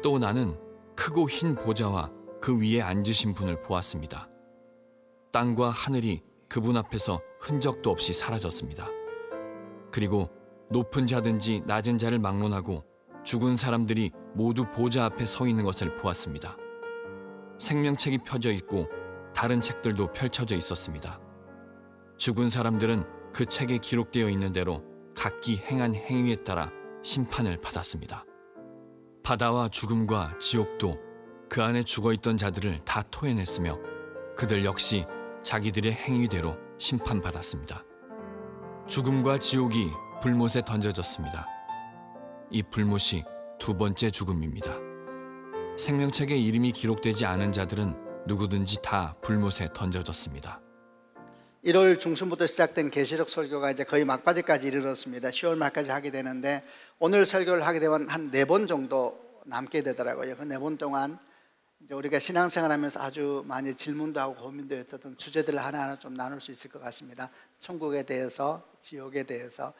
또 나는 크고 흰 보좌와 그 위에 앉으신 분을 보았습니다. 땅과 하늘이 그분 앞에서 흔적도 없이 사라졌습니다. 그리고 높은 자든지 낮은 자를 막론하고 죽은 사람들이 모두 보좌 앞에 서 있는 것을 보았습니다. 생명책이 펴져 있고 다른 책들도 펼쳐져 있었습니다. 죽은 사람들은 그 책에 기록되어 있는 대로 각기 행한 행위에 따라 심판을 받았습니다. 바다와 죽음과 지옥도 그 안에 죽어있던 자들을 다 토해냈으며 그들 역시 자기들의 행위대로 심판받았습니다. 죽음과 지옥이 불못에 던져졌습니다. 이 불못이 두 번째 죽음입니다. 생명책에 이름이 기록되지 않은 자들은 누구든지 다 불못에 던져졌습니다. 1월 중순부터 시작된 계시록 설교가 이제 거의 막바지까지 이르렀습니다. 10월 말까지 하게 되는데 오늘 설교를 하게 되면 한 4번 정도 남게 되더라고요. 그 4번 동안 이제 우리가 신앙생활하면서 아주 많이 질문도 하고 고민도 했던 주제들을 하나하나 좀 나눌 수 있을 것 같습니다. 천국에 대해서, 지옥에 대해서,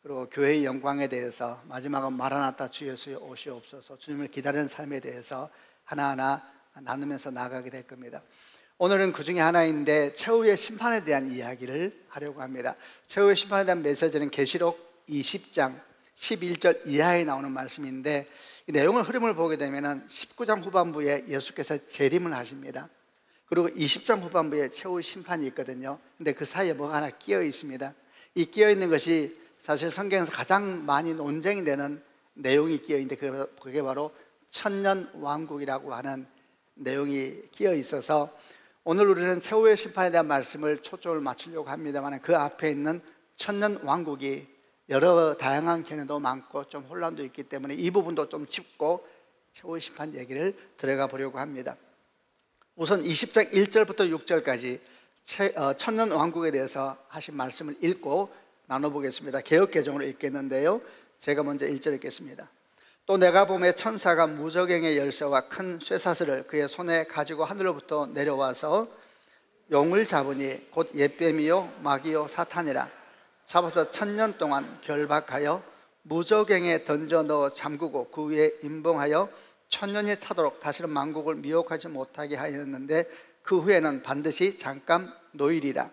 그리고 교회의 영광에 대해서, 마지막은 마라나타 주 예수의 오시옵소서, 주님을 기다리는 삶에 대해서 하나하나 나누면서 나아가게 될 겁니다. 오늘은 그 중에 하나인데 최후의 심판에 대한 이야기를 하려고 합니다. 최후의 심판에 대한 메시지는 계시록 20장 11절 이하에 나오는 말씀인데 이 내용의 흐름을 보게 되면 19장 후반부에 예수께서 재림을 하십니다. 그리고 20장 후반부에 최후의 심판이 있거든요. 근데 그 사이에 뭐가 하나 끼어 있습니다. 이 끼어 있는 것이 사실 성경에서 가장 많이 논쟁이 되는 내용이 끼어 있는데 그게 바로 천년 왕국이라고 하는 내용이 끼어 있어서 오늘 우리는 최후의 심판에 대한 말씀을 초점을 맞추려고 합니다만 그 앞에 있는 천년 왕국이 여러 다양한 견해도 많고 좀 혼란도 있기 때문에 이 부분도 좀 짚고 최후의 심판 얘기를 들어가 보려고 합니다. 우선 20장 1절부터 6절까지 천년 왕국에 대해서 하신 말씀을 읽고 나눠보겠습니다. 개역개정으로 읽겠는데요, 제가 먼저 1절 읽겠습니다. 또 내가 보매 천사가 무저갱의 열쇠와 큰 쇠사슬을 그의 손에 가지고 하늘로부터 내려와서 용을 잡으니 곧 옛뱀이요 마귀요 사탄이라 잡아서 1000년 동안 결박하여 무저갱에 던져 넣어 잠그고 그 위에 임봉하여 1000년이 차도록 다시는 만국을 미혹하지 못하게 하였는데 그 후에는 반드시 잠깐 노일이라.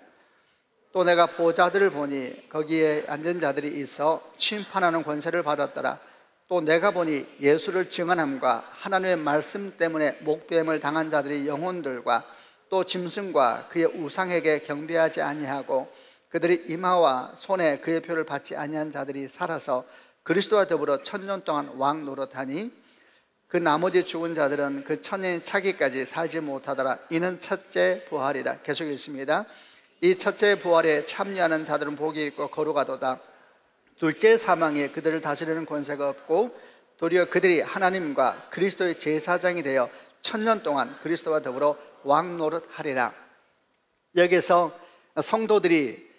또 내가 보좌들을 보니 거기에 앉은 자들이 있어 심판하는 권세를 받았더라. 또 내가 보니 예수를 증언함과 하나님의 말씀 때문에 목뱀을 당한 자들이 영혼들과 또 짐승과 그의 우상에게 경배하지 아니하고 그들이 이마와 손에 그의 표를 받지 아니한 자들이 살아서 그리스도와 더불어 1000년 동안 왕 노릇하니 그 나머지 죽은 자들은 그 1000년이 차기까지 살지 못하더라. 이는 첫째 부활이라. 계속 읽습니다. 이 첫째 부활에 참여하는 자들은 복이 있고 거룩하도다. 둘째 사망에 그들을 다스리는 권세가 없고 도리어 그들이 하나님과 그리스도의 제사장이 되어 1000년 동안 그리스도와 더불어 왕 노릇하리라. 여기서 성도들이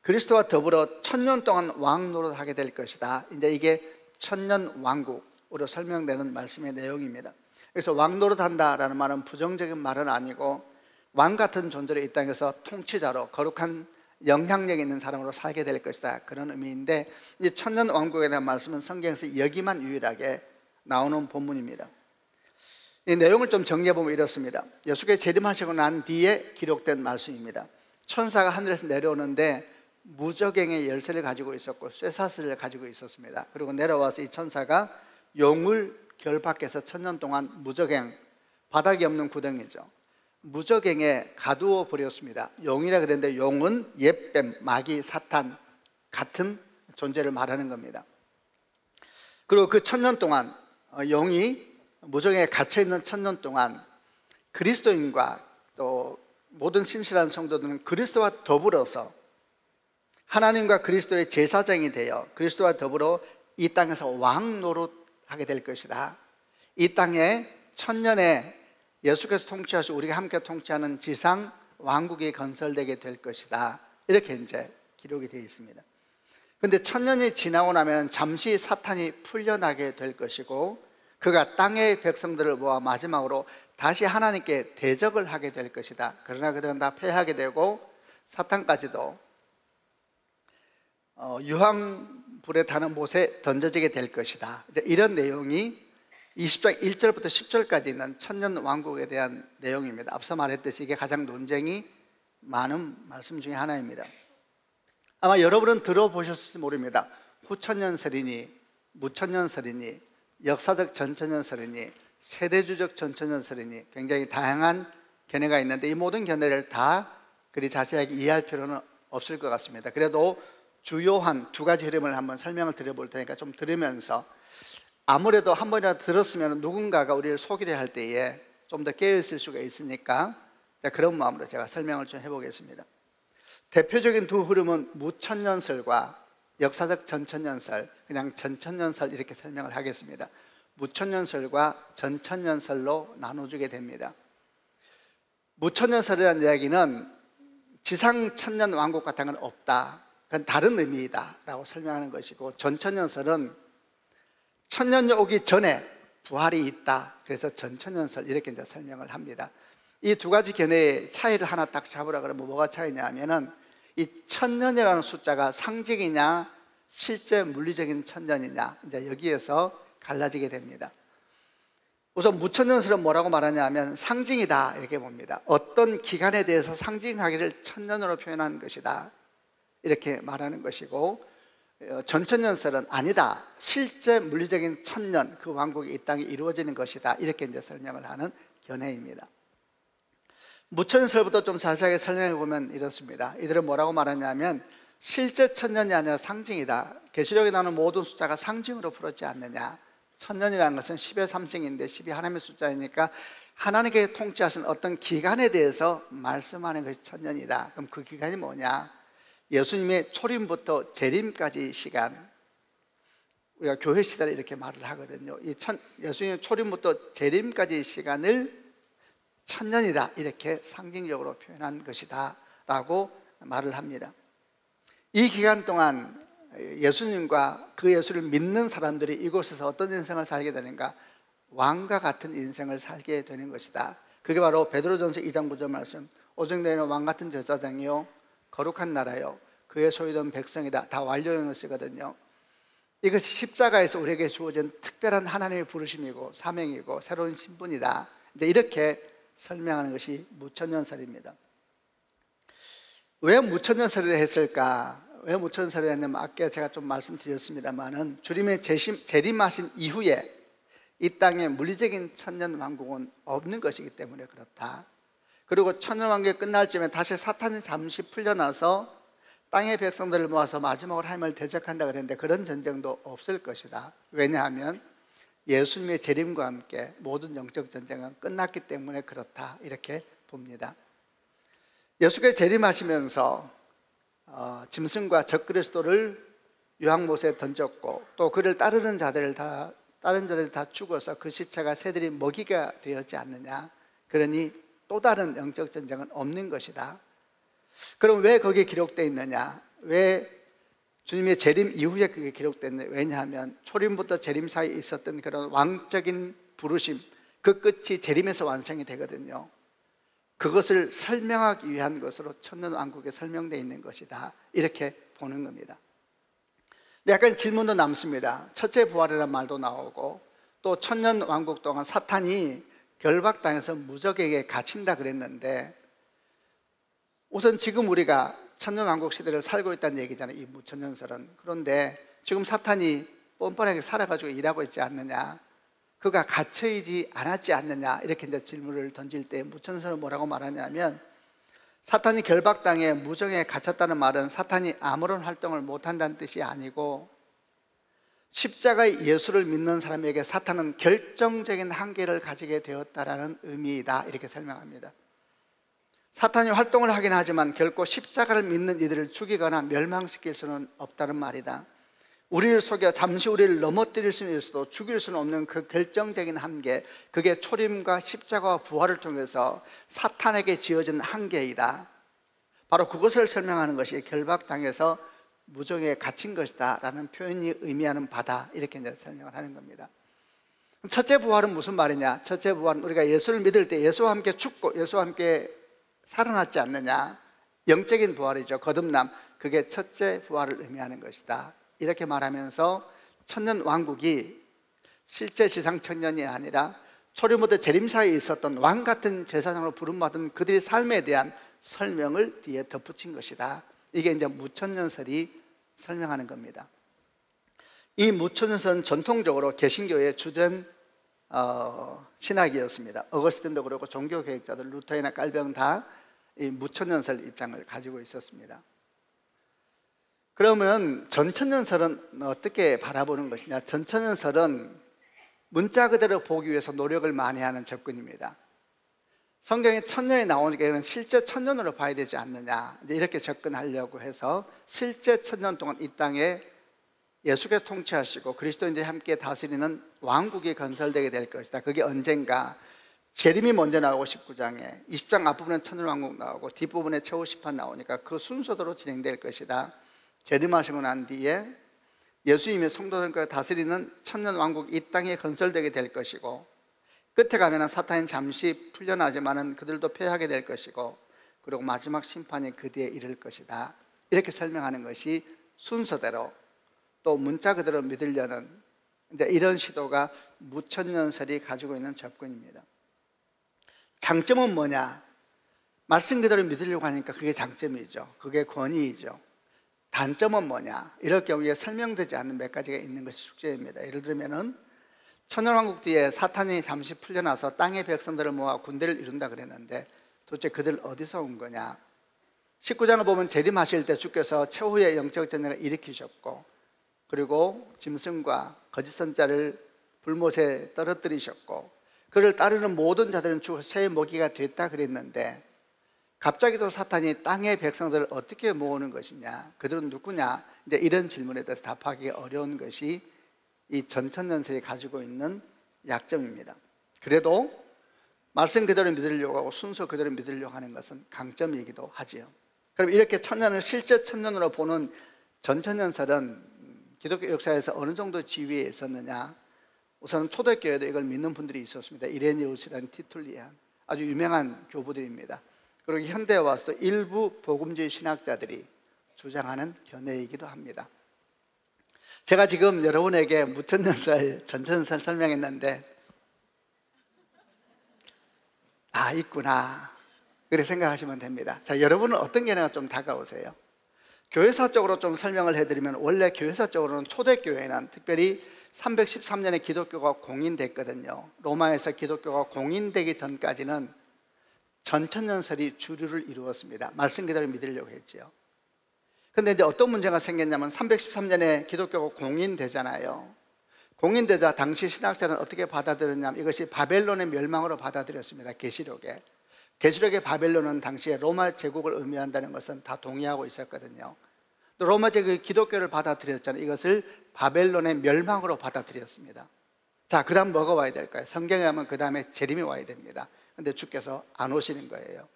그리스도와 더불어 1000년 동안 왕 노릇하게 될 것이다. 이제 이게 천년 왕국으로 설명되는 말씀의 내용입니다. 그래서 왕 노릇한다라는 말은 부정적인 말은 아니고 왕 같은 존재로 이 땅에서 통치자로 거룩한 영향력 있는 사람으로 살게 될 것이다, 그런 의미인데 이 천년 왕국에 대한 말씀은 성경에서 여기만 유일하게 나오는 본문입니다. 이 내용을 좀 정리해보면 이렇습니다. 예수께서 재림하시고 난 뒤에 기록된 말씀입니다. 천사가 하늘에서 내려오는데 무저갱의 열쇠를 가지고 있었고 쇠사슬을 가지고 있었습니다. 그리고 내려와서 이 천사가 용을 결박해서 1000년 동안 무저갱, 바닥이 없는 구덩이죠, 무저갱에 가두어 버렸습니다. 용이라 그랬는데 용은 옛뱀, 마귀, 사탄 같은 존재를 말하는 겁니다. 그리고 그 1000년 동안 용이 무저갱에 갇혀있는 1000년 동안 그리스도인과 또 모든 신실한 성도들은 그리스도와 더불어서 하나님과 그리스도의 제사장이 되어 그리스도와 더불어 이 땅에서 왕 노릇하게 될 것이다. 이 땅에 1000년에 예수께서 통치하시고 우리가 함께 통치하는 지상 왕국이 건설되게 될 것이다. 이렇게 이제 기록이 되어 있습니다. 그런데 1000년이 지나고 나면 잠시 사탄이 풀려나게 될 것이고 그가 땅의 백성들을 모아 마지막으로 다시 하나님께 대적을 하게 될 것이다. 그러나 그들은 다 패하게 되고 사탄까지도 유황불에 타는 못에 던져지게 될 것이다. 이런 내용이 20장 1절부터 10절까지 있는 천년 왕국에 대한 내용입니다. 앞서 말했듯이 이게 가장 논쟁이 많은 말씀 중에 하나입니다. 아마 여러분은 들어보셨을지 모릅니다. 후천년설이니 무천년설이니 역사적 전천년설이니 세대주적 전천년설이니 굉장히 다양한 견해가 있는데 이 모든 견해를 다 그리 자세하게 이해할 필요는 없을 것 같습니다. 그래도 주요한 두 가지 흐름을 한번 설명을 드려볼 테니까 좀 들으면서 아무래도 한 번이라도 들었으면 누군가가 우리를 속이려 할 때에 좀 더 깨어있을 수가 있으니까 그런 마음으로 제가 설명을 좀 해보겠습니다. 대표적인 두 흐름은 무천년설과 역사적 전천년설, 그냥 전천년설 이렇게 설명을 하겠습니다. 무천년설과 전천년설로 나눠주게 됩니다. 무천년설이라는 이야기는 지상 천년 왕국 같은 건 없다, 그건 다른 의미이다 라고 설명하는 것이고, 전천년설은 천년이 오기 전에 부활이 있다, 그래서 전천년설 이렇게 이제 설명을 합니다. 이 두 가지 견해의 차이를 하나 딱 잡으라 그러면 뭐가 차이냐 하면은 이 천년이라는 숫자가 상징이냐 실제 물리적인 천년이냐, 이제 여기에서 갈라지게 됩니다. 우선 무천년설은 뭐라고 말하냐 하면 상징이다 이렇게 봅니다. 어떤 기간에 대해서 상징하기를 천년으로 표현한 것이다 이렇게 말하는 것이고, 전천년설은 아니다, 실제 물리적인 천년, 그 왕국이 이 땅에 이루어지는 것이다 이렇게 이제 설명을 하는 견해입니다. 무천년설부터 좀 자세하게 설명해 보면 이렇습니다. 이들은 뭐라고 말하냐면 실제 천년이 아니라 상징이다. 계시록에 나오는 모든 숫자가 상징으로 풀었지 않느냐. 천년이라는 것은 10의 3승인데 10이 하나님의 숫자이니까 하나님께 통치하신 어떤 기간에 대해서 말씀하는 것이 천년이다. 그럼 그 기간이 뭐냐? 예수님의 초림부터 재림까지 시간, 우리가 교회 시대를 이렇게 말을 하거든요. 예수님의 초림부터 재림까지 시간을 천년이다 이렇게 상징적으로 표현한 것이다 라고 말을 합니다. 이 기간 동안 예수님과 그 예수를 믿는 사람들이 이곳에서 어떤 인생을 살게 되는가? 왕과 같은 인생을 살게 되는 것이다. 그게 바로 베드로전서 2장 9절 말씀, 오직 너희는 왕 같은 제사장이요 거룩한 나라요 그의 소유된 백성이다. 다 완료형을 쓰거든요. 이것이 십자가에서 우리에게 주어진 특별한 하나님의 부르심이고 사명이고 새로운 신분이다. 이제 이렇게 설명하는 것이 무천년설입니다. 왜 무천년설을 했을까? 왜 무천년설을 했냐면 아까 제가 좀 말씀드렸습니다만은 주님의 재림하신 이후에 이 땅에 물리적인 천년 왕국은 없는 것이기 때문에 그렇다. 그리고 천년 왕국이 끝날 쯤에 다시 사탄이 잠시 풀려나서 땅의 백성들을 모아서 마지막으로 하나님을 대적한다 그랬는데 그런 전쟁도 없을 것이다. 왜냐하면 예수님의 재림과 함께 모든 영적 전쟁은 끝났기 때문에 그렇다 이렇게 봅니다. 예수께서 재림하시면서 짐승과 적그리스도를 유황못에 던졌고 또 그를 따르는 자들을 다 죽어서 그 시체가 새들이 먹이가 되었지 않느냐. 그러니 또 다른 영적 전쟁은 없는 것이다. 그럼 왜 거기에 기록되어 있느냐? 왜 주님의 재림 이후에 그게 기록됐느냐? 왜냐하면 초림부터 재림 사이에 있었던 그런 왕적인 부르심, 그 끝이 재림에서 완성이 되거든요. 그것을 설명하기 위한 것으로 천년왕국에 설명되어 있는 것이다 이렇게 보는 겁니다. 근데 약간 질문도 남습니다. 첫째 부활이라는 말도 나오고 또 천년왕국 동안 사탄이 결박당해서 무적에게 갇힌다 그랬는데, 우선 지금 우리가 천년왕국 시대를 살고 있다는 얘기잖아요, 이 무천년설은. 그런데 지금 사탄이 뻔뻔하게 살아가지고 일하고 있지 않느냐, 그가 갇혀있지 않았지 않느냐 이렇게 이제 질문을 던질 때 무천년설은 뭐라고 말하냐면, 사탄이 결박당해 무정에 갇혔다는 말은 사탄이 아무런 활동을 못한다는 뜻이 아니고 십자가의 예수를 믿는 사람에게 사탄은 결정적인 한계를 가지게 되었다라는 의미이다 이렇게 설명합니다. 사탄이 활동을 하긴 하지만 결코 십자가를 믿는 이들을 죽이거나 멸망시킬 수는 없다는 말이다. 우리를 속여 잠시 우리를 넘어뜨릴 수는 있어도 죽일 수는 없는 그 결정적인 한계, 그게 초림과 십자가와 부활을 통해서 사탄에게 지어진 한계이다. 바로 그것을 설명하는 것이 결박당해서 무정에 갇힌 것이다 라는 표현이 의미하는 바다 이렇게 이제 설명을 하는 겁니다. 첫째 부활은 무슨 말이냐? 첫째 부활은 우리가 예수를 믿을 때 예수와 함께 죽고 예수와 함께 살아났지 않느냐, 영적인 부활이죠. 거듭남, 그게 첫째 부활을 의미하는 것이다 이렇게 말하면서 천년 왕국이 실제 지상천년이 아니라 초림부터 재림사에 있었던 왕 같은 제사장으로 부름받은 그들의 삶에 대한 설명을 뒤에 덧붙인 것이다. 이게 이제 무천년설이 설명하는 겁니다. 이 무천년설은 전통적으로 개신교의 주된 신학이었습니다. 어거스틴도 그렇고 종교개혁자들 루터이나 깔병 다 이 무천년설 입장을 가지고 있었습니다. 그러면 전천년설은 어떻게 바라보는 것이냐? 전천년설은 문자 그대로 보기 위해서 노력을 많이 하는 접근입니다. 성경에 천년이 나오니까 이건 실제 천년으로 봐야 되지 않느냐, 이렇게 접근하려고 해서 실제 천년 동안 이 땅에 예수께서 통치하시고 그리스도인들이 함께 다스리는 왕국이 건설되게 될 것이다. 그게 언젠가 재림이 먼저 나오고 19장에 20장 앞부분에 천년왕국 나오고 뒷부분에 최후심판 나오니까 그 순서대로 진행될 것이다. 재림하시고 난 뒤에 예수님의 성도들과 다스리는 천년왕국 이 땅에 건설되게 될 것이고 끝에 가면 사탄이 잠시 풀려나지만은 그들도 패하게 될 것이고 그리고 마지막 심판이 그 뒤에 이를 것이다. 이렇게 설명하는 것이 순서대로 또 문자 그대로 믿으려는 이제 이런 시도가 무천년설이 가지고 있는 접근입니다. 장점은 뭐냐? 말씀 그대로 믿으려고 하니까 그게 장점이죠. 그게 권위이죠. 단점은 뭐냐? 이럴 경우에 설명되지 않는 몇 가지가 있는 것이 숙제입니다. 예를 들면은 천년왕국 뒤에 사탄이 잠시 풀려나서 땅의 백성들을 모아 군대를 이룬다 그랬는데 도대체 그들 어디서 온 거냐? 19장을 보면 재림하실 때 주께서 최후의 영적 전쟁을 일으키셨고 그리고 짐승과 거짓 선자를 불못에 떨어뜨리셨고 그를 따르는 모든 자들은 죽어 새 먹이가 됐다 그랬는데 갑자기 또 사탄이 땅의 백성들을 어떻게 모으는 것이냐, 그들은 누구냐, 이제 이런 질문에 대해서 답하기 어려운 것이 이 전천년설이 가지고 있는 약점입니다. 그래도 말씀 그대로 믿으려고 하고 순서 그대로 믿으려고 하는 것은 강점이기도 하지요. 그럼 이렇게 천년을 실제 천년으로 보는 전천년설은 기독교 역사에서 어느 정도 지위에 있었느냐? 우선 초대교회도 이걸 믿는 분들이 있었습니다. 이레니우스라는 티툴리안 아주 유명한 교부들입니다. 그리고 현대에 와서도 일부 복음주의 신학자들이 주장하는 견해이기도 합니다. 제가 지금 여러분에게 무천년설, 전천년설 설명했는데 아, 있구나 그렇게 생각하시면 됩니다. 자, 여러분은 어떤 견해가 좀 다가오세요? 교회사적으로 좀 설명을 해드리면 원래 교회사적으로는 초대교회는 특별히 313년에 기독교가 공인됐거든요. 로마에서 기독교가 공인되기 전까지는 전천년설이 주류를 이루었습니다. 말씀 그대로 믿으려고 했죠. 그런데 이제 어떤 문제가 생겼냐면 313년에 기독교가 공인되잖아요. 공인되자 당시 신학자는 어떻게 받아들였냐면 이것이 바벨론의 멸망으로 받아들였습니다. 계시록의 바벨론은 당시에 로마 제국을 의미한다는 것은 다 동의하고 있었거든요. 또 로마 제국이 기독교를 받아들였잖아요. 이것을 바벨론의 멸망으로 받아들였습니다. 자, 그 다음 뭐가 와야 될까요? 성경에 하면 그 다음에 재림이 와야 됩니다. 근데 주께서 안 오시는 거예요.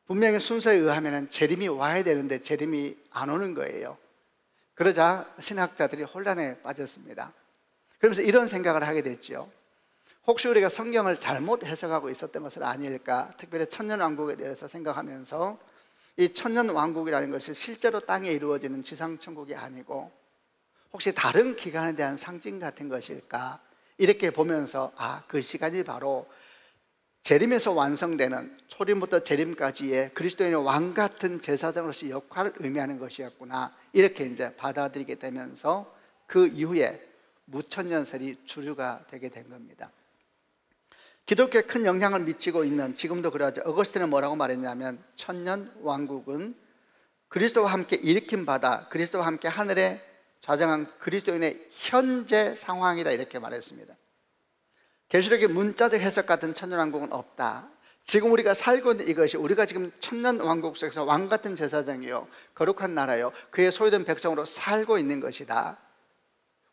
분명히 순서에 의하면 재림이 와야 되는데 재림이 안 오는 거예요. 그러자 신학자들이 혼란에 빠졌습니다. 그러면서 이런 생각을 하게 됐죠. 혹시 우리가 성경을 잘못 해석하고 있었던 것은 아닐까? 특별히 천년왕국에 대해서 생각하면서 이 천년왕국이라는 것이 실제로 땅에 이루어지는 지상천국이 아니고 혹시 다른 기간에 대한 상징 같은 것일까? 이렇게 보면서 아, 그 시간이 바로 재림에서 완성되는 초림부터 재림까지의 그리스도인의 왕 같은 제사장으로서 역할을 의미하는 것이었구나, 이렇게 이제 받아들이게 되면서 그 이후에 무천년설이 주류가 되게 된 겁니다. 기독교에 큰 영향을 미치고 있는 지금도 그러하죠. 어거스틴은 뭐라고 말했냐면 천년 왕국은 그리스도와 함께 일으킴 받아 그리스도와 함께 하늘에 좌정한 그리스도인의 현재 상황이다, 이렇게 말했습니다. 계시록의 문자적 해석 같은 천년왕국은 없다. 지금 우리가 살고 있는 이것이 우리가 지금 천년왕국 속에서 왕 같은 제사장이요 거룩한 나라요 그의 소유된 백성으로 살고 있는 것이다.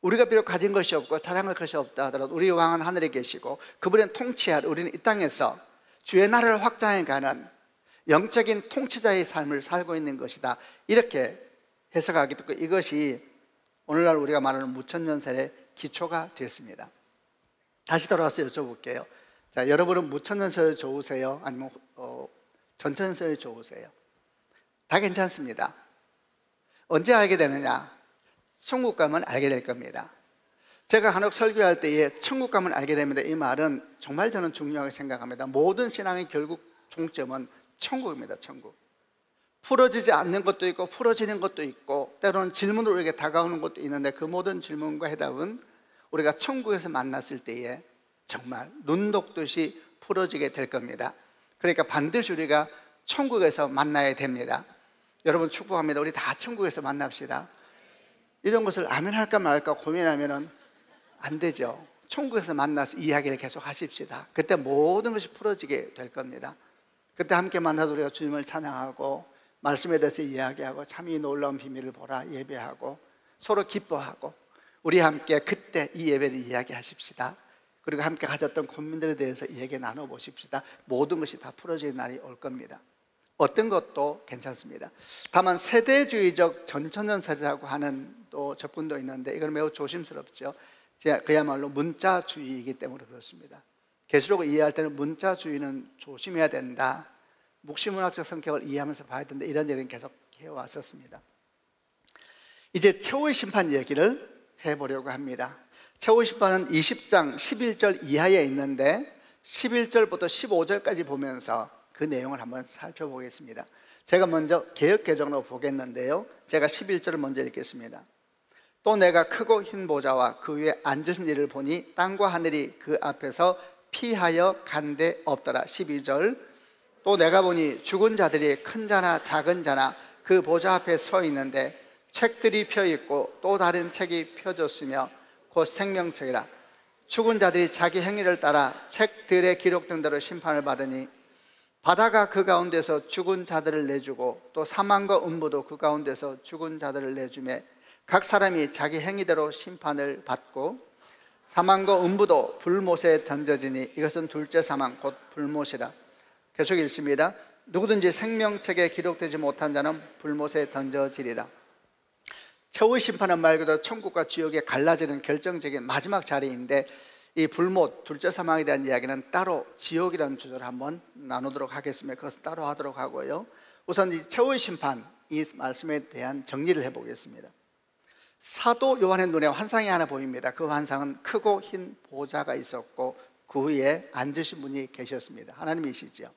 우리가 비록 가진 것이 없고 자랑할 것이 없다 하더라도 우리 왕은 하늘에 계시고 그분은 통치할, 우리는 이 땅에서 주의 나라를 확장해가는 영적인 통치자의 삶을 살고 있는 것이다, 이렇게 해석하기 때문에 이것이 오늘날 우리가 말하는 무천년설의 기초가 됐습니다. 다시 돌아와서 여쭤볼게요. 자, 여러분은 무천년설이 좋으세요? 아니면 전천년설이 좋으세요? 다 괜찮습니다. 언제 알게 되느냐? 천국 가면 알게 될 겁니다. 제가 간혹 설교할 때에 천국감을 알게 됩니다. 이 말은 정말 저는 중요하게 생각합니다. 모든 신앙의 결국 종점은 천국입니다. 천국. 풀어지지 않는 것도 있고 풀어지는 것도 있고 때로는 질문으로 우리에게 다가오는 것도 있는데 그 모든 질문과 해답은 우리가 천국에서 만났을 때에 정말 눈 녹듯이 풀어지게 될 겁니다. 그러니까 반드시 우리가 천국에서 만나야 됩니다. 여러분 축복합니다. 우리 다 천국에서 만납시다. 이런 것을 아멘 할까 말까 고민하면 안 되죠. 천국에서 만나서 이야기를 계속 하십시다. 그때 모든 것이 풀어지게 될 겁니다. 그때 함께 만나서 우리가 주님을 찬양하고 말씀에 대해서 이야기하고 참 이 놀라운 비밀을 보라 예배하고 서로 기뻐하고 우리 함께 그때 이 예배를 이야기하십시다. 그리고 함께 가졌던 고민들에 대해서 이야기 나눠보십시다. 모든 것이 다 풀어지는 날이 올 겁니다. 어떤 것도 괜찮습니다. 다만 세대주의적 전천전설이라고 하는 또 접근도 있는데 이건 매우 조심스럽죠. 그야말로 문자주의이기 때문에 그렇습니다. 계시록을 이해할 때는 문자주의는 조심해야 된다. 묵시문학적 성격을 이해하면서 봐야 된다. 이런 얘기는 계속 해왔었습니다. 이제 최후의 심판 얘기를 해보려고 합니다. 최후의 심판은 20장 11절 이하에 있는데 11절부터 15절까지 보면서 그 내용을 한번 살펴보겠습니다. 제가 먼저 개역개정으로 보겠는데요, 제가 11절을 먼저 읽겠습니다. 또 내가 크고 흰 보좌와 그 위에 앉으신 이를 보니 땅과 하늘이 그 앞에서 피하여 간데 없더라. 12절. 또 내가 보니 죽은 자들이 큰 자나 작은 자나 그 보좌 앞에 서 있는데 책들이 펴 있고 또 다른 책이 펴졌으며 곧 생명책이라. 죽은 자들이 자기 행위를 따라 책들에 기록된 대로 심판을 받으니 바다가 그 가운데서 죽은 자들을 내주고 또 사망과 음부도 그 가운데서 죽은 자들을 내주매 각 사람이 자기 행위대로 심판을 받고 사망과 음부도 불못에 던져지니 이것은 둘째 사망 곧 불못이라. 계속 읽습니다. 누구든지 생명책에 기록되지 못한 자는 불못에 던져지리라. 최후의 심판은 말 그대로 천국과 지옥에 갈라지는 결정적인 마지막 자리인데 이 불못, 둘째 사망에 대한 이야기는 따로 지옥이라는 주제로 한번 나누도록 하겠습니다. 그것은 따로 하도록 하고요. 우선 이 최후의 심판, 이 말씀에 대한 정리를 해보겠습니다. 사도 요한의 눈에 환상이 하나 보입니다. 그 환상은 크고 흰 보좌가 있었고 그 위에 앉으신 분이 계셨습니다. 하나님이시죠.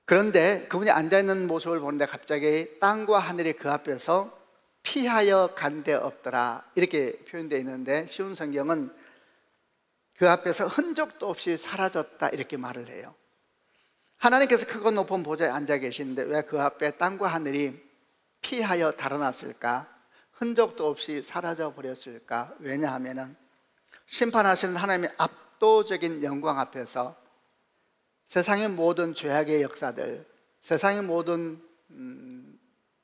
그런데 그분이 앉아있는 모습을 보는데 갑자기 땅과 하늘이 그 앞에서 피하여 간 데 없더라 이렇게 표현되어 있는데 쉬운 성경은 그 앞에서 흔적도 없이 사라졌다 이렇게 말을 해요. 하나님께서 크고 높은 보좌에 앉아 계시는데 왜 그 앞에 땅과 하늘이 피하여 달아났을까? 흔적도 없이 사라져 버렸을까? 왜냐하면 심판하시는 하나님의 압도적인 영광 앞에서 세상의 모든 죄악의 역사들, 세상의 모든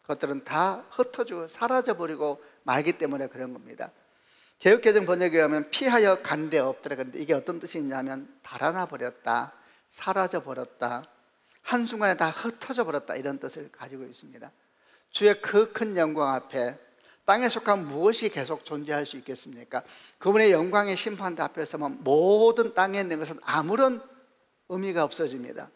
것들은 다 흩어지고 사라져버리고 말기 때문에 그런 겁니다. 개역개정 번역에 의하면 피하여 간 데 없더라. 그런데 이게 어떤 뜻이 있냐면 달아나 버렸다, 사라져 버렸다, 한순간에 다 흩어져 버렸다 이런 뜻을 가지고 있습니다. 주의 그 큰 영광 앞에 땅에 속한 무엇이 계속 존재할 수 있겠습니까? 그분의 영광의 심판대 앞에서만 모든 땅에 있는 것은 아무런 의미가 없어집니다.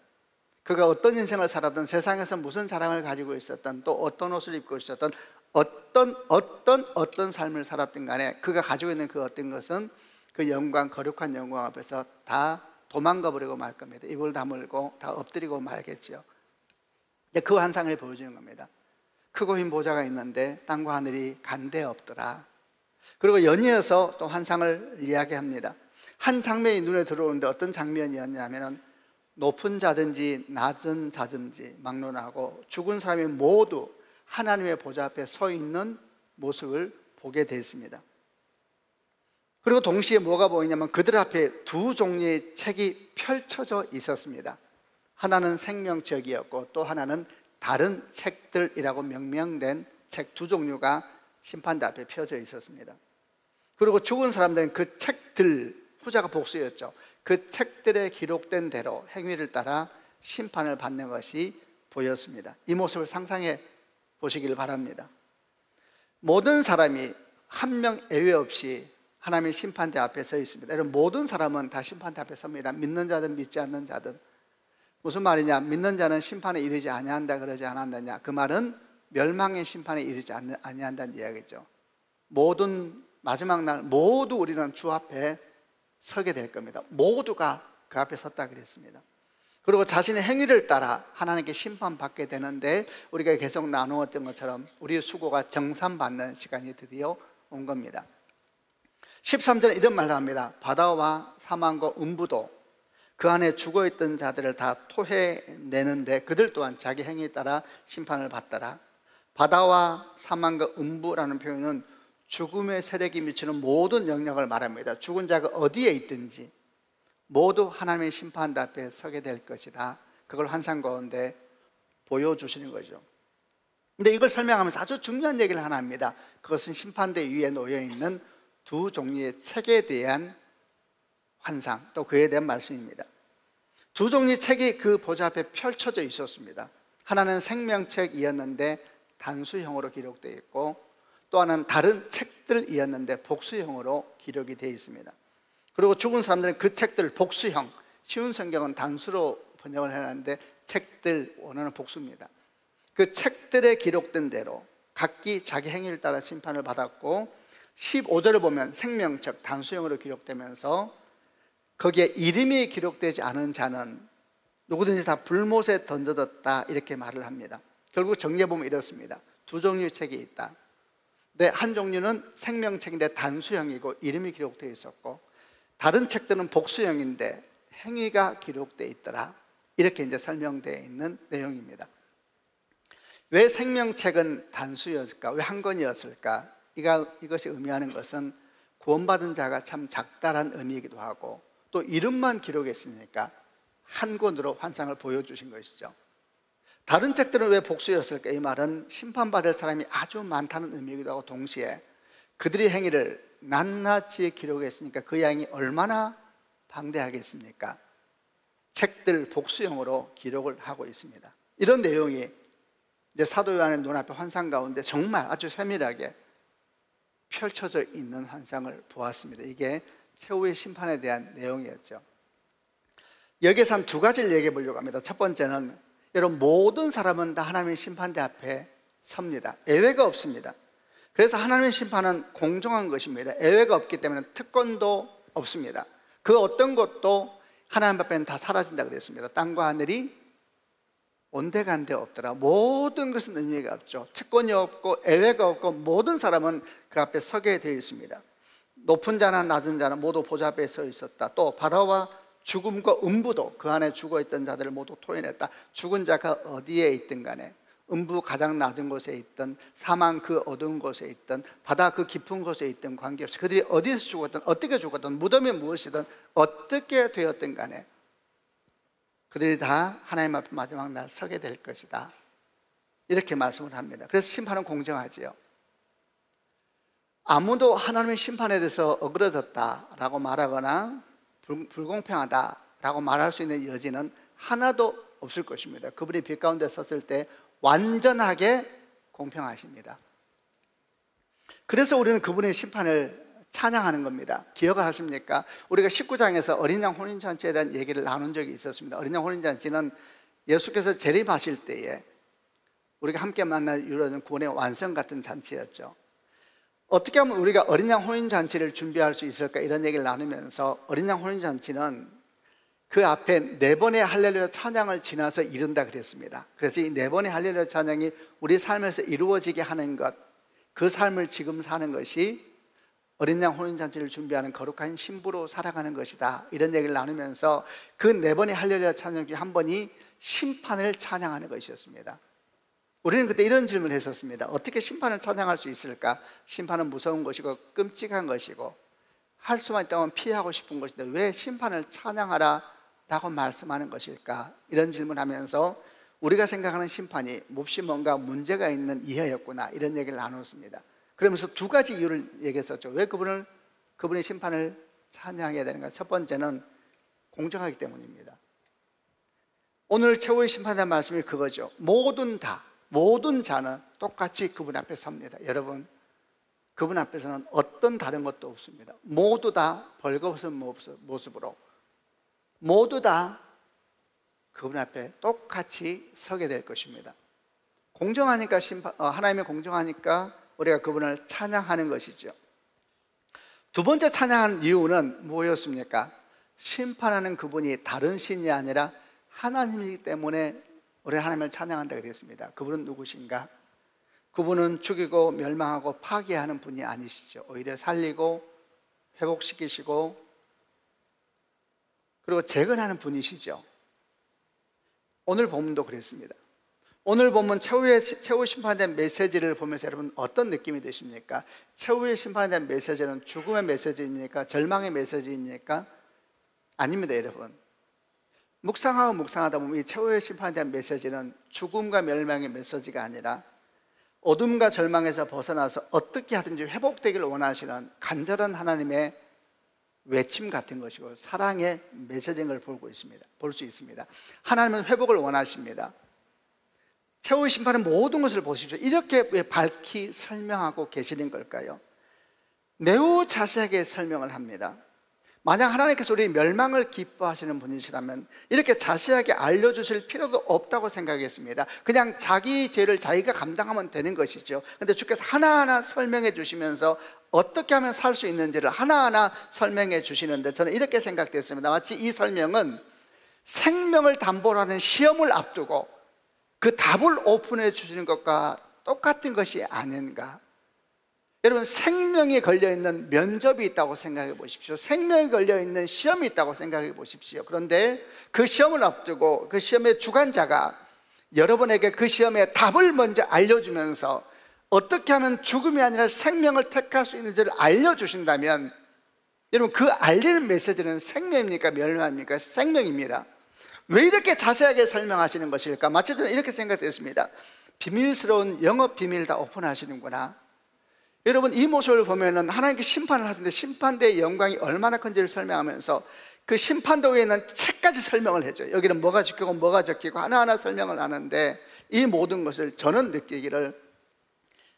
그가 어떤 인생을 살았든 세상에서 무슨 자랑을 가지고 있었든 또 어떤 옷을 입고 있었든 어떤 삶을 살았든 간에 그가 가지고 있는 그 어떤 것은 그 영광, 거룩한 영광 앞에서 다 도망가 버리고 말 겁니다. 입을 다물고 다 엎드리고 말겠죠. 그 환상을 보여주는 겁니다. 크고 흰 보좌가 있는데 땅과 하늘이 간 데 없더라. 그리고 연이어서 또 환상을 이야기합니다. 한 장면이 눈에 들어오는데 어떤 장면이었냐면 높은 자든지 낮은 자든지 막론하고 죽은 사람이 모두 하나님의 보좌 앞에 서 있는 모습을 보게 됐습니다. 그리고 동시에 뭐가 보이냐면 그들 앞에 두 종류의 책이 펼쳐져 있었습니다. 하나는 생명책이었고 또 하나는 다른 책들이라고 명명된 책 두 종류가 심판대 앞에 펴져 있었습니다. 그리고 죽은 사람들은 그 책들, 후자가 복수였죠. 그 책들에 기록된 대로 행위를 따라 심판을 받는 것이 보였습니다. 이 모습을 상상해 보시길 바랍니다. 모든 사람이 한 명 예외 없이 하나님의 심판대 앞에 서 있습니다. 여러분, 모든 사람은 다 심판대 앞에 섭니다. 믿는 자든 믿지 않는 자든. 무슨 말이냐? 믿는 자는 심판에 이르지 아니한다 그러지 않았느냐? 그 말은 멸망의 심판에 이르지 아니한다는 이야기죠. 모든 마지막 날 모두 우리는 주 앞에 서게 될 겁니다. 모두가 그 앞에 섰다 그랬습니다. 그리고 자신의 행위를 따라 하나님께 심판받게 되는데, 우리가 계속 나누었던 것처럼 우리의 수고가 정산받는 시간이 드디어 온 겁니다. 13절에 이런 말을 합니다. 바다와 사망과 음부도 그 안에 죽어있던 자들을 다 토해내는데 그들 또한 자기 행위에 따라 심판을 받더라. 바다와 사망과 음부라는 표현은 죽음의 세력이 미치는 모든 영역을 말합니다. 죽은 자가 어디에 있든지 모두 하나님의 심판 앞에 서게 될 것이다. 그걸 환상 가운데 보여주시는 거죠. 근데 이걸 설명하면서 아주 중요한 얘기를 하나 합니다. 그것은 심판대 위에 놓여있는 두 종류의 책에 대한 환상, 또 그에 대한 말씀입니다. 두 종류의 책이 그 보좌 앞에 펼쳐져 있었습니다. 하나는 생명책이었는데 단수형으로 기록되어 있고, 또 하나는 다른 책들이었는데 복수형으로 기록이 되어 있습니다. 그리고 죽은 사람들은 그 책들 복수형, 쉬운 성경은 단수로 번역을 해놨는데 책들 원어는 복수입니다. 그 책들에 기록된 대로 각기 자기 행위를 따라 심판을 받았고, 15절을 보면 생명책 단수형으로 기록되면서 거기에 이름이 기록되지 않은 자는 누구든지 다 불못에 던져졌다, 이렇게 말을 합니다. 결국 정리해보면 이렇습니다. 두 종류의 책이 있다. 근데 한 종류는 생명책인데 단수형이고 이름이 기록되어 있었고, 다른 책들은 복수형인데 행위가 기록되어 있더라. 이렇게 이제 설명되어 있는 내용입니다. 왜 생명책은 단수였을까? 왜 한 권이었을까? 이것이 의미하는 것은 구원받은 자가 참 작다란 의미이기도 하고, 또 이름만 기록했으니까 한 권으로 환상을 보여주신 것이죠. 다른 책들은 왜 복수였을까? 이 말은 심판받을 사람이 아주 많다는 의미이기도 하고, 동시에 그들의 행위를 낱낱이 기록했으니까 그 양이 얼마나 방대하겠습니까? 책들 복수형으로 기록을 하고 있습니다. 이런 내용이 이제 사도 요한의 눈앞에 환상 가운데 정말 아주 세밀하게 펼쳐져 있는 환상을 보았습니다. 이게 최후의 심판에 대한 내용이었죠. 여기에서 한 두 가지를 얘기해 보려고 합니다. 첫 번째는, 여러분, 모든 사람은 다 하나님의 심판대 앞에 섭니다. 예외가 없습니다. 그래서 하나님의 심판은 공정한 것입니다. 예외가 없기 때문에 특권도 없습니다. 그 어떤 것도 하나님 앞에는 다 사라진다 그랬습니다. 땅과 하늘이 온데간데 없더라. 모든 것은 의미가 없죠. 특권이 없고 예외가 없고 모든 사람은 그 앞에 서게 되어 있습니다. 높은 자나 낮은 자는 모두 보좌 앞에 서 있었다. 또 바다와 죽음과 음부도 그 안에 죽어있던 자들을 모두 토해냈다. 죽은 자가 어디에 있든 간에, 음부 가장 낮은 곳에 있든 사망 그 어두운 곳에 있든 바다 그 깊은 곳에 있든 관계없이 그들이 어디서 죽었든 어떻게 죽었든 무덤이 무엇이든 어떻게 되었든 간에 그들이 다 하나님 앞에 마지막 날 서게 될 것이다. 이렇게 말씀을 합니다. 그래서 심판은 공정하지요. 아무도 하나님의 심판에 대해서 어그러졌다라고 말하거나 불공평하다라고 말할 수 있는 여지는 하나도 없을 것입니다. 그분이 빛 가운데 섰을 때 완전하게 공평하십니다. 그래서 우리는 그분의 심판을 찬양하는 겁니다. 기억하십니까? 우리가 19장에서 어린 양 혼인잔치에 대한 얘기를 나눈 적이 있었습니다. 어린 양 혼인잔치는 예수께서 재림하실 때에 우리가 함께 만나 이루어진 구원의 완성 같은 잔치였죠. 어떻게 하면 우리가 어린 양 혼인잔치를 준비할 수 있을까, 이런 얘기를 나누면서, 어린 양 혼인잔치는 그 앞에 4번의 할렐루야 찬양을 지나서 이룬다 그랬습니다. 그래서 이 4번의 할렐루야 찬양이 우리 삶에서 이루어지게 하는 것, 그 삶을 지금 사는 것이 어린 양 혼인잔치를 준비하는 거룩한 신부로 살아가는 것이다, 이런 얘기를 나누면서 그 4번의 할렐루야 찬양 중에 한 번이 심판을 찬양하는 것이었습니다. 우리는 그때 이런 질문을 했었습니다. 어떻게 심판을 찬양할 수 있을까? 심판은 무서운 것이고 끔찍한 것이고 할 수만 있다면 피하고 싶은 것인데 왜 심판을 찬양하라 라고 말씀하는 것일까? 이런 질문하면서 우리가 생각하는 심판이 몹시 뭔가 문제가 있는 이해였구나, 이런 얘기를 나눴습니다. 그러면서 두 가지 이유를 얘기했었죠. 왜 그분의 심판을 찬양해야 되는가? 첫 번째는 공정하기 때문입니다. 오늘 최후의 심판에 대한 말씀이 그거죠. 모든 자는 똑같이 그분 앞에 섭니다. 여러분, 그분 앞에서는 어떤 다른 것도 없습니다. 모두 다 벌거벗은 모습으로 모두 다 그분 앞에 똑같이 서게 될 것입니다. 공정하니까 하나님의 공정하니까 우리가 그분을 찬양하는 것이죠. 두 번째 찬양한 이유는 뭐였습니까? 심판하는 그분이 다른 신이 아니라 하나님이기 때문에 우리 하나님을 찬양한다 그랬습니다. 그분은 누구신가? 그분은 죽이고 멸망하고 파괴하는 분이 아니시죠. 오히려 살리고 회복시키시고 그리고 재건하는 분이시죠. 오늘 본문도 그랬습니다. 오늘 본문 최후의 심판에 대한 메시지를 보면서 여러분 어떤 느낌이 드십니까? 최후의 심판에 대한 메시지는 죽음의 메시지입니까? 절망의 메시지입니까? 아닙니다, 여러분. 묵상하다 보면 이 최후의 심판에 대한 메시지는 죽음과 멸망의 메시지가 아니라 어둠과 절망에서 벗어나서 어떻게 하든지 회복되기를 원하시는 간절한 하나님의 외침 같은 것이고 사랑의 메시지인 걸 볼 수 있습니다. 하나님은 회복을 원하십니다. 최후의 심판은 모든 것을 보십시오. 이렇게 왜 밝히 설명하고 계시는 걸까요? 매우 자세하게 설명을 합니다. 만약 하나님께서 우리 멸망을 기뻐하시는 분이시라면 이렇게 자세하게 알려주실 필요도 없다고 생각했습니다. 그냥 자기 죄를 자기가 감당하면 되는 것이죠. 그런데 주께서 하나하나 설명해 주시면서 어떻게 하면 살 수 있는지를 하나하나 설명해 주시는데 저는 이렇게 생각됐습니다. 마치 이 설명은 생명을 담보로 하는 시험을 앞두고 그 답을 오픈해 주시는 것과 똑같은 것이 아닌가. 여러분, 생명이 걸려있는 면접이 있다고 생각해 보십시오. 생명이 걸려있는 시험이 있다고 생각해 보십시오. 그런데 그 시험을 앞두고 그 시험의 주관자가 여러분에게 그 시험의 답을 먼저 알려주면서 어떻게 하면 죽음이 아니라 생명을 택할 수 있는지를 알려주신다면 여러분, 그 알리는 메시지는 생명입니까? 멸망입니까? 생명입니다. 왜 이렇게 자세하게 설명하시는 것일까? 마치 저는 이렇게 생각했습니다. 비밀스러운 영업 비밀을 다 오픈하시는구나. 여러분, 이 모습을 보면은 하나님께 심판을 하시는데 심판대의 영광이 얼마나 큰지를 설명하면서 그 심판대 위에 있는 책까지 설명을 해줘요. 여기는 뭐가 적히고 뭐가 적히고 하나하나 설명을 하는데 이 모든 것을 저는 느끼기를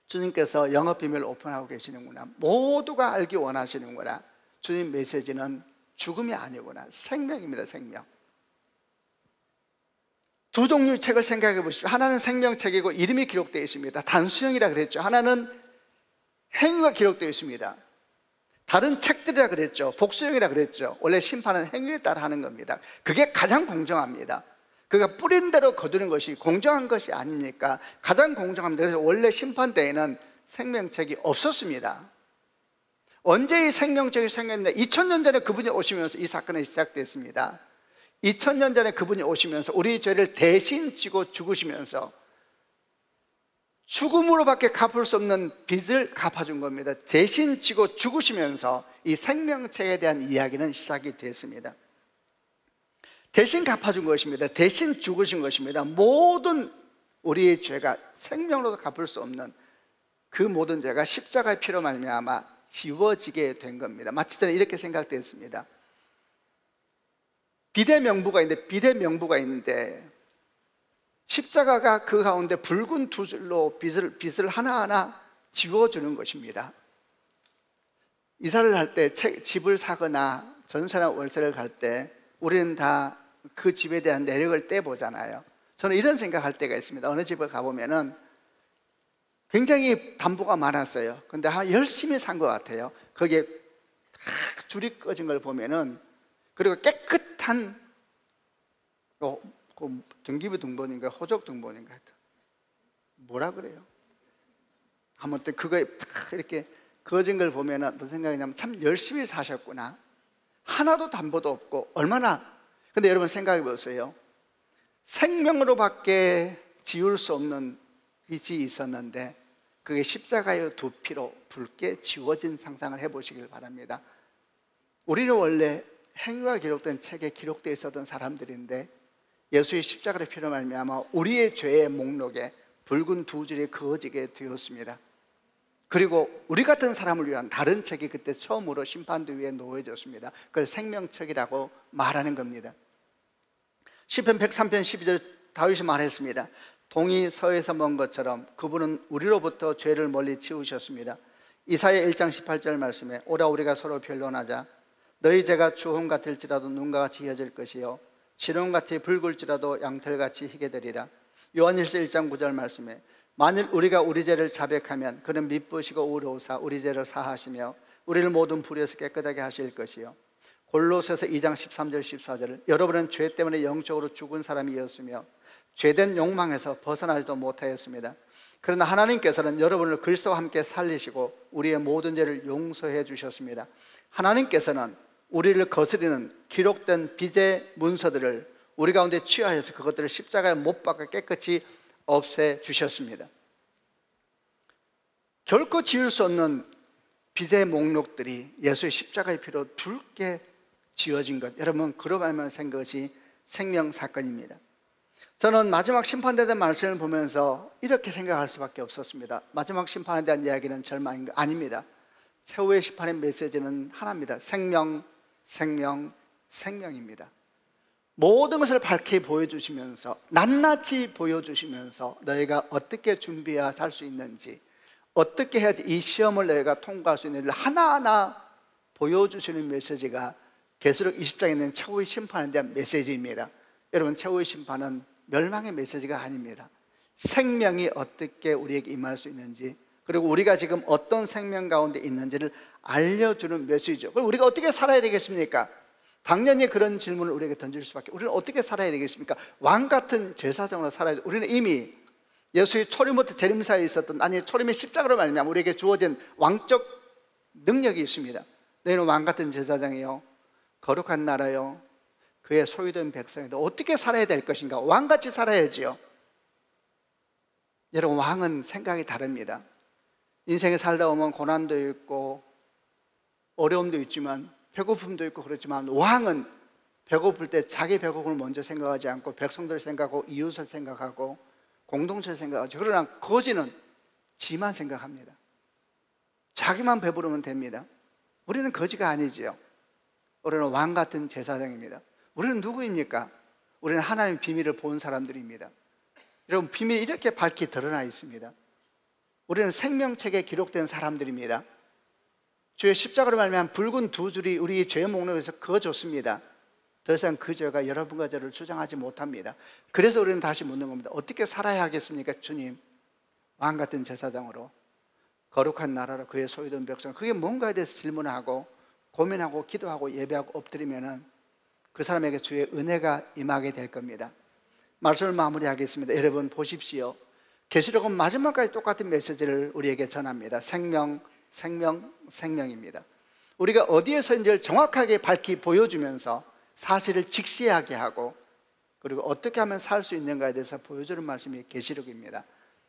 주님께서 영업 비밀을 오픈하고 계시는구나. 모두가 알기 원하시는구나. 주님 메시지는 죽음이 아니구나. 생명입니다, 생명. 두 종류의 책을 생각해 보십시오. 하나는 생명책이고 이름이 기록되어 있습니다. 단수형이라 그랬죠. 하나는 행위가 기록되어 있습니다. 다른 책들이라 그랬죠. 복수형이라 그랬죠. 원래 심판은 행위에 따라 하는 겁니다. 그게 가장 공정합니다. 그가 뿌린 대로 거두는 것이 공정한 것이 아닙니까? 가장 공정합니다. 그래서 원래 심판 때에는 생명책이 없었습니다. 언제 이 생명책이 생겼냐? 2000년 전에 그분이 오시면서 이 사건이 시작됐습니다. 2000년 전에 그분이 오시면서 우리 죄를 대신 지고 죽으시면서 죽음으로밖에 갚을 수 없는 빚을 갚아준 겁니다. 대신 지고 죽으시면서 이 생명책에 대한 이야기는 시작이 됐습니다. 대신 갚아준 것입니다. 대신 죽으신 것입니다. 모든 우리의 죄가 생명으로도 갚을 수 없는 그 모든 죄가 십자가의 피로 말미암아 지워지게 된 겁니다. 마치 저는 이렇게 생각됐습니다. 비대명부가 있는데 십자가가 그 가운데 붉은 두 줄로 빚을 하나하나 지워주는 것입니다. 이사를 할 때 집을 사거나 전세나 월세를 갈 때 우리는 다 그 집에 대한 내력을 떼보잖아요. 저는 이런 생각할 때가 있습니다. 어느 집을 가보면은 굉장히 담보가 많았어요. 근데 열심히 산 것 같아요. 거기에 딱 줄이 꺼진 걸 보면은, 그리고 깨끗한 등기부 등본인가 호적 등본인가 뭐라 그래요? 아무튼 그거에 딱 이렇게 그어진 걸 보면 어떤 생각이냐면 참 열심히 사셨구나. 하나도 담보도 없고 얼마나. 근데 여러분 생각해 보세요. 생명으로밖에 지울 수 없는 빚이 있었는데 그게 십자가의 두 피로 붉게 지워진 상상을 해보시길 바랍니다. 우리는 원래 행위가 기록된 책에 기록되어 있었던 사람들인데 예수의 십자가의 피로 말미암아 우리의 죄의 목록에 붉은 두 줄이 그어지게 되었습니다. 그리고 우리 같은 사람을 위한 다른 책이 그때 처음으로 심판대 위에 놓여졌습니다. 그걸 생명책이라고 말하는 겁니다. 시편 103편 12절 다윗이 말했습니다. 동이 서에서 먼 것처럼 그분은 우리로부터 죄를 멀리 치우셨습니다. 이사야 1장 18절 말씀에 오라 우리가 서로 변론하자. 너희 죄가 주홍 같을지라도 눈과 같이 희어질 것이요 진홍같이 붉을지라도 양털같이 희게 되리라. 요한일서 1장 9절 말씀에 만일 우리가 우리 죄를 자백하면 그는 미쁘시고 의로우사 우리 죄를 사하시며 우리를 모든 불의에서 깨끗하게 하실 것이요 골로새서 2장 13절 14절을 여러분은 죄 때문에 영적으로 죽은 사람이었으며 죄된 욕망에서 벗어나지도 못하였습니다. 그러나 하나님께서는 여러분을 그리스도와 함께 살리시고 우리의 모든 죄를 용서해 주셨습니다. 하나님께서는 우리를 거스리는 기록된 빚의 문서들을 우리 가운데 취하여서 그것들을 십자가에 못 박아 깨끗이 없애 주셨습니다. 결코 지울 수 없는 빚의 목록들이 예수의 십자가의 피로 붉게 지어진 것, 여러분 그로 말미암아 생긴 것이 생명사건입니다. 저는 마지막 심판에 대한 말씀을 보면서 이렇게 생각할 수밖에 없었습니다. 마지막 심판에 대한 이야기는 절망인 거 아닙니다. 최후의 심판의 메시지는 하나입니다. 생명, 생명, 생명입니다. 모든 것을 밝히 보여주시면서 낱낱이 보여주시면서 너희가 어떻게 준비해야 살 수 있는지, 어떻게 해야지 이 시험을 너희가 통과할 수 있는지 하나하나 보여주시는 메시지가 계시록 20장에 있는 최후의 심판에 대한 메시지입니다. 여러분, 최후의 심판은 멸망의 메시지가 아닙니다. 생명이 어떻게 우리에게 임할 수 있는지, 그리고 우리가 지금 어떤 생명 가운데 있는지를 알려주는 메시지죠. 그럼 우리가 어떻게 살아야 되겠습니까? 당연히 그런 질문을 우리에게 던질 수밖에. 우리는 어떻게 살아야 되겠습니까? 왕 같은 제사장으로 살아야 돼. 우리는 이미 예수의 초림부터 재림사에 있었던, 아니 초림의 십자가로 말미암아 우리에게 주어진 왕적 능력이 있습니다. 너희는 왕 같은 제사장이요 거룩한 나라요 그의 소유된 백성이다. 어떻게 살아야 될 것인가? 왕같이 살아야지요. 여러분, 왕은 생각이 다릅니다. 인생에 살다 보면 고난도 있고 어려움도 있지만 배고픔도 있고 그렇지만 왕은 배고플 때 자기 배고픔을 먼저 생각하지 않고 백성들을 생각하고 이웃을 생각하고 공동체를 생각하죠. 그러나 거지는 지만 생각합니다. 자기만 배부르면 됩니다. 우리는 거지가 아니지요. 우리는 왕 같은 제사장입니다. 우리는 누구입니까? 우리는 하나님의 비밀을 본 사람들입니다. 여러분, 비밀이 이렇게 밝게 드러나 있습니다. 우리는 생명책에 기록된 사람들입니다. 주의 십자가로 말미암아 붉은 두 줄이 우리 죄의 목록에서 그어졌습니다. 더 이상 그 죄가 여러분과 저를 주장하지 못합니다. 그래서 우리는 다시 묻는 겁니다. 어떻게 살아야 하겠습니까? 주님, 왕 같은 제사장으로 거룩한 나라로 그의 소유된 백성, 그게 뭔가에 대해서 질문하고 고민하고 기도하고 예배하고 엎드리면은 그 사람에게 주의 은혜가 임하게 될 겁니다. 말씀을 마무리하겠습니다. 여러분 보십시오. 계시록은 마지막까지 똑같은 메시지를 우리에게 전합니다. 생명, 생명, 생명입니다. 우리가 어디에서인지를 정확하게 밝히 보여주면서 사실을 직시하게 하고, 그리고 어떻게 하면 살 수 있는가에 대해서 보여주는 말씀이 계시록입니다.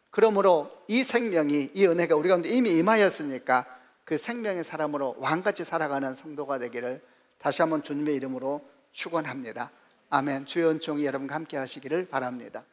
그러므로 이 생명이, 이 은혜가 우리 가운데 이미 임하였으니까 그 생명의 사람으로 왕같이 살아가는 성도가 되기를 다시 한번 주님의 이름으로 축원합니다. 아멘. 주의 은총이 여러분과 함께 하시기를 바랍니다.